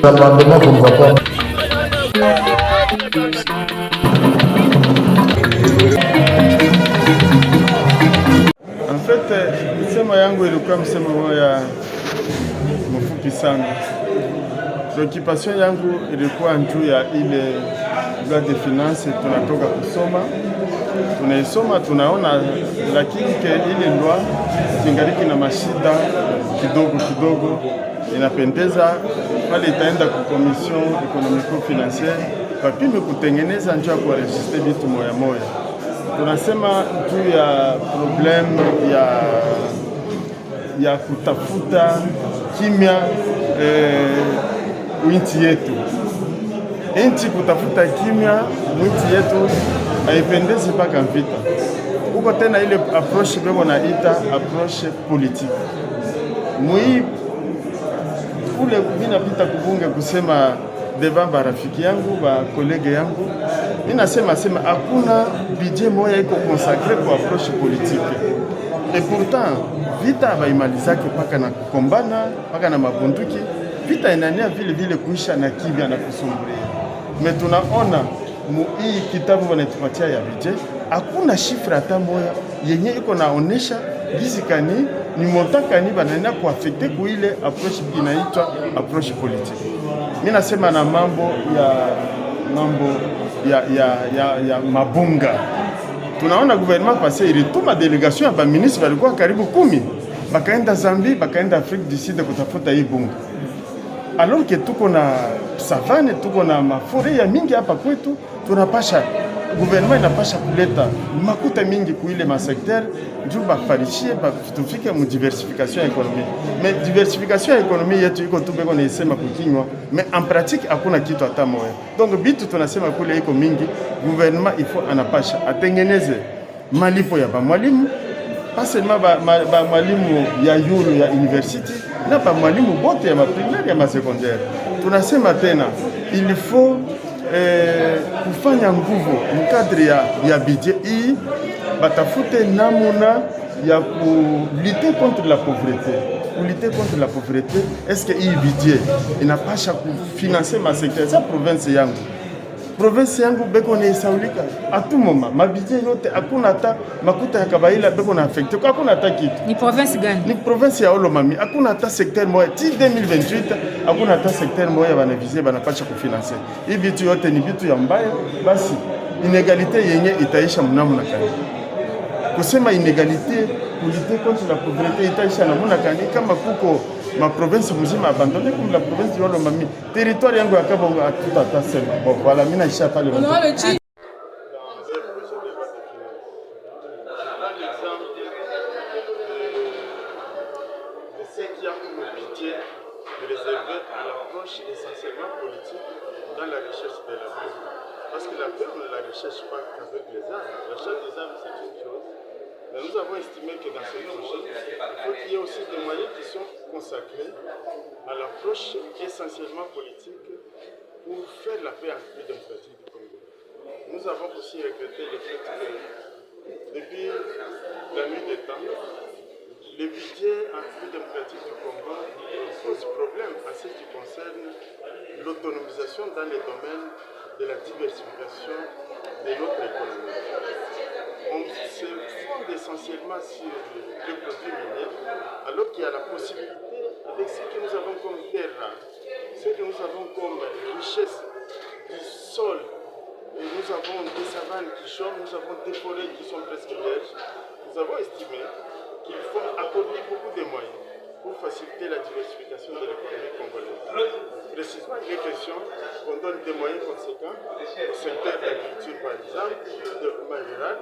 L'amendement qu'on va pas. En fait, msemo yangu ilikuwa msemo ya mfupi sana. Preoccupation yangu ilikuwa juu ya ile loi de finance tunatoka kusoma. Tunaisoma tunaona, lakini ke ile loi zingaliki na mashida kidogo. Inapendeza pale itaenda ku commission economico financière papime kutengeneza njia ya kuregistre vitu moya. Tunasema juu ya problem ya kutafuta kimya nchi yetu. Nchi kutafuta kimya nchi yetu haipendezi mpaka vita. Huko tena ile approche bebo naita approche politique. Mui kule binapita kubunge kusema devant barafiki yangu ba kolege yangu, ninasema hakuna budget moya iko consacré kwa approche politique. Et pourtant vita baimalizake paka na kukombana paka na mabunduki, vita inania vile kuisha na kibya na kusumbulia. Me tunaona hii kitabu wanatupatia ya budget, hakuna shifra hata moya yenye iko naonesha gizi kani ni montaka ni banaenda kuafekte kuile approche inaitwa approche politique. Mimi nasema na mambo ya mabunga. Tunaona gouvernement passé ilituma delegation ya ba ministre walikuwa karibu 10 bakaenda Zambie, bakaenda Afrique du Sud kutafuta hii bunga. Alors que tuko na savane, tuko na mafore ya mingi hapa kwetu, tunapasha gouvernement inapasha kuleta makuta mingi kuile masekter juu bafarishie tufike mu diversification économique. Mais diversification économique yetu iko tu beko naisema kukinywa, mais en pratique hakuna kitu hata moja. Donc bitu tunasema kule iko mingi, gouvernement ifo anapasha atengeneze malipo ya bamwalimu, pas seulement ba mwalimu ya yulu ya university, na ba mwalimu bote ya primaire ya masecondaire. Tunasema tena il faut kufanya nguvu mkadri ya budget hii, batafute namuna ya lutter contre la pauvreté. Lutter contre la pauvreté, est-ce que hii budget inapasha kufinancer ma secteur sa province yangu beko na isaulika à tout moment, mabudget yote hakuna hata makuta ya kabaila beko na affecté, hakuna hata kitu. Ni province gani? Ni province ya Olomami, hakuna hata secteur moja. Ti 2028 hakuna hata secteur moja banaviser banapasha kufinancer. Hii vitu yote ni vitu ya mbaya, basi inégalité yenye itaisha mnamna kani. Kusema inégalité, lutter contre la pauvreté itaisha namna kani kama kuko ma province mzima abandonné comme la province de Olomami. Territoire yangu ya Kabongo tout à fait. Bon voilà, mimi naisha pale. Essentiellement politique dans la recherche de la paix. Parce que la paix, on ne la recherche pas qu'avec les armes. La recherche des armes, c'est une chose. Mais nous avons estimé que dans ce projet, il faut qu'il y ait aussi des moyens qui sont consacrés à l'approche essentiellement politique pour faire la paix en République démocratique du Congo. Nous avons aussi regretté le fait que depuis la nuit des temps, le budget en République démocratique du Congo pose problème à ce qui concerne l'autonomisation dans les domaines de la diversification de notre économie. On se fonde essentiellement sur le produit minier, alors qu'il y a la possibilité, avec ce que nous avons comme terre rare, ce que nous avons comme richesse du sol, et nous avons des savanes qui chôment, nous avons des forêts qui sont presque vierges, nous avons estimé qu'il faut accorder beaucoup de moyens pour faciliter la diversification de l'économie congolaise. Précisément, il est question qu'on donne des moyens conséquents au secteur de l'agriculture, par exemple, du développement rural,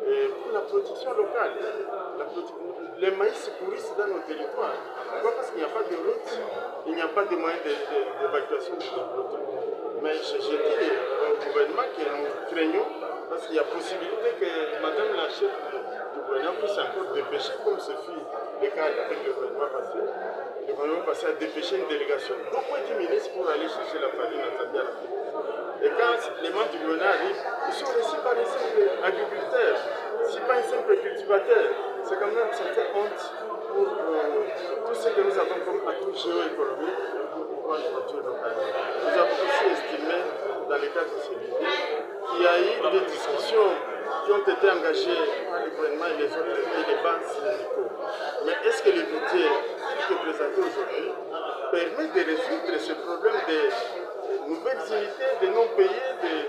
et pour la production locale. Les maïs pourrissent dans nos territoires. Pourquoi? Parce qu'il n'y a pas de route, il n'y a pas de moyens d'évacuation du développement. Mais je dis au gouvernement que nous craignons Parce qu'il y a possibilité que Madame la chef du gouvernement puisse encore dépêcher, comme ce fut le cas avec le gouvernement passé. Le gouvernement passé a dépêché une délégation d'au moins 10 ministres pour aller chercher la famille en Zambie à la fin. Et quand les membres du gouvernement arrivent, ils sont reçus par un simple agriculteur, si pas un simple cultivateur. C'est quand même une certaine honte pour tout ce que nous avons comme atout géoéconomique pour pouvoir produire nos aliments. Nous avons aussi estimé, dans le cadre de ce livre, qu'il y a eu des discussions qui ont été engagées par le gouvernement et les autres et les banques syndicaux. Mais est-ce que le budget qui est présenté aujourd'hui permet de résoudre ce problème des nouvelles unités, de non payés, des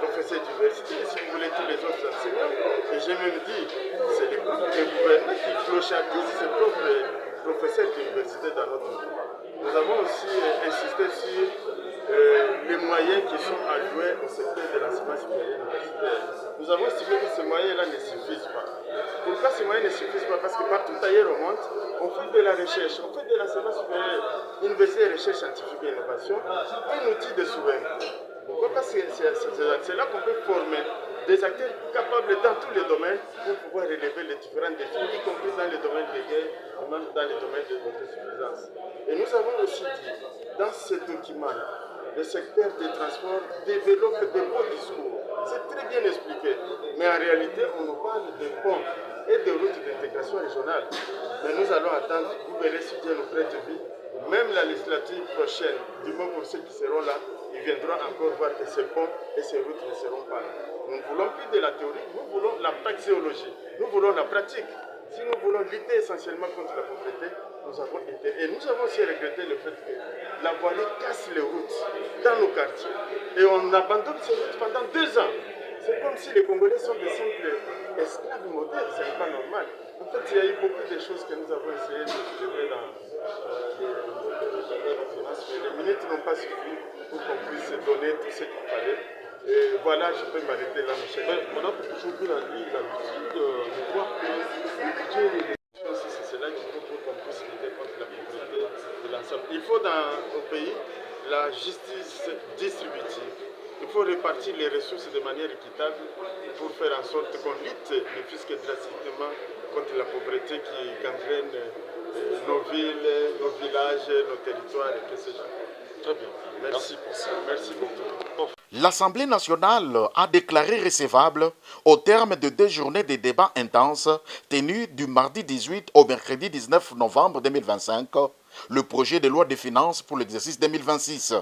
professeurs d'université, si vous voulez, tous les autres enseignants? Et j'ai même dit, c'est le gouvernement qui clochardise ses propres professeurs d'université dans notre pays. Nous avons aussi insisté sur les moyens qui sont alloués au secteur de l'enseignement supérieur universitaire. Nous avons estimé que ces moyens-là ne suffisent pas. Pourquoi ces moyens ne suffisent pas? Parce que partout ailleurs au monde, on fait de la recherche, on fait de l'enseignement supérieur, université, recherche scientifique et innovation, un outil de souveraineté. Pourquoi? Parce que c'est là qu'on peut former des acteurs capables dans tous les domaines pour pouvoir relever les différents défis, y compris dans les domaines de guerre, ou même dans les domaines de l'autosuffisance. Et nous avons aussi dit, dans ce document-là, le secteur des transports développe de beaux discours. C'est très bien expliqué. Mais en réalité, on nous parle de ponts et de routes d'intégration régionale. Mais nous allons attendre, vous verrez si Dieu nous prête vie, même la législative prochaine, du moins pour ceux qui seront là, ils viendront encore voir que ces ponts et ces routes ne seront pas là. Nous ne voulons plus de la théorie, nous voulons la praxéologie, nous voulons la pratique. Si nous voulons lutter essentiellement contre la pauvreté, nous avons été. Et nous avons aussi regretté le fait que la voirie casse les routes dans nos quartiers. Et on abandonne ces routes pendant 2 ans. C'est comme si les Congolais sont des simples esclaves modernes, ce n'est pas normal. En fait, il y a eu beaucoup de choses que nous avons essayé de soulever dans les finances, mais les minutes n'ont pas suffi pour qu'on puisse donner tout ce qu'il fallait. Et voilà, je peux m'arrêter là, Michel. On a toujours l'habitude de voir que le budget c'est cela qu'il faut pour qu'on puisse lutter contre la pauvreté de l'ensemble. Il faut au pays la justice distributive. Il faut répartir les ressources de manière équitable pour faire en sorte qu'on lutte le fisc drastiquement contre la pauvreté qui gangrène nos villes, nos villages, nos territoires et que sais-je. Très bien. Merci pour ça. Merci beaucoup. L'Assemblée nationale a déclaré recevable, au terme de 2 journées de débats intenses tenues du mardi 18 au mercredi 19 novembre 2025, le projet de loi de finances pour l'exercice 2026.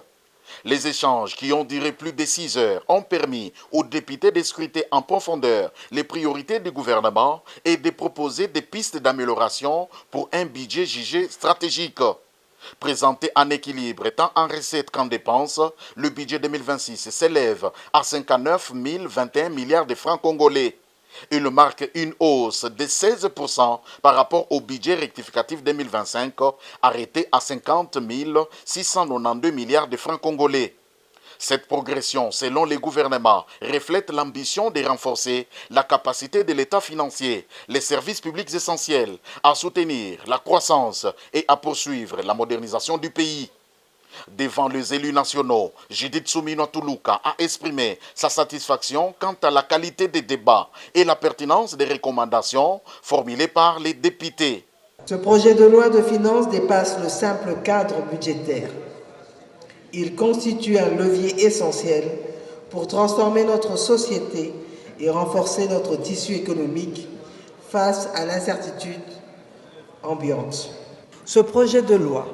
Les échanges qui ont duré plus de 6 heures ont permis aux députés de scruter en profondeur les priorités du gouvernement et de proposer des pistes d'amélioration pour un budget jugé stratégique. Présenté en équilibre tant en recettes qu'en dépenses, le budget 2026 s'élève à 59 021 milliards de francs congolais. Il marque une hausse de 16% par rapport au budget rectificatif 2025, arrêté à 50 692 milliards de francs congolais. Cette progression, selon les gouvernements, reflète l'ambition de renforcer la capacité de l'État financier, les services publics essentiels, à soutenir la croissance et à poursuivre la modernisation du pays. Devant les élus nationaux, Judith Soumino Toulouka a exprimé sa satisfaction quant à la qualité des débats et la pertinence des recommandations formulées par les députés. Ce projet de loi de finances dépasse le simple cadre budgétaire. Il constitue un levier essentiel pour transformer notre société et renforcer notre tissu économique face à l'incertitude ambiante. Ce projet de loi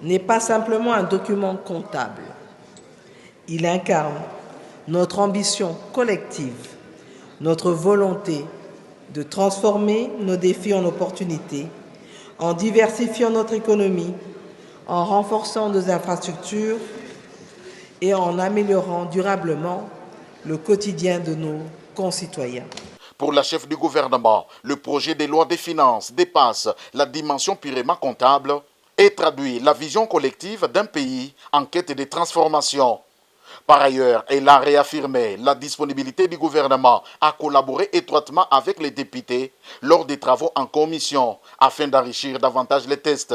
n'est pas simplement un document comptable. Il incarne notre ambition collective, notre volonté de transformer nos défis en opportunités, en diversifiant notre économie, en renforçant nos infrastructures et en améliorant durablement le quotidien de nos concitoyens. Pour la chef du gouvernement, le projet de loi des finances dépasse la dimension purement comptable et traduit la vision collective d'un pays en quête de transformation. Par ailleurs, elle a réaffirmé la disponibilité du gouvernement à collaborer étroitement avec les députés lors des travaux en commission afin d'enrichir davantage les tests.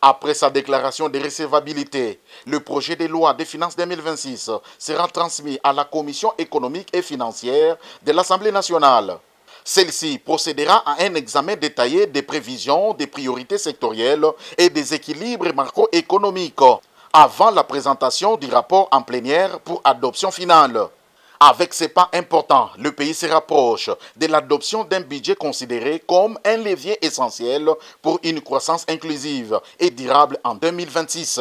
Après sa déclaration de recevabilité, le projet de loi des finances 2026 sera transmis à la Commission économique et financière de l'Assemblée nationale. Celle-ci procédera à un examen détaillé des prévisions, des priorités sectorielles et des équilibres macroéconomiques avant la présentation du rapport en plénière pour adoption finale. Avec ces pas importants, le pays se rapproche de l'adoption d'un budget considéré comme un levier essentiel pour une croissance inclusive et durable en 2026.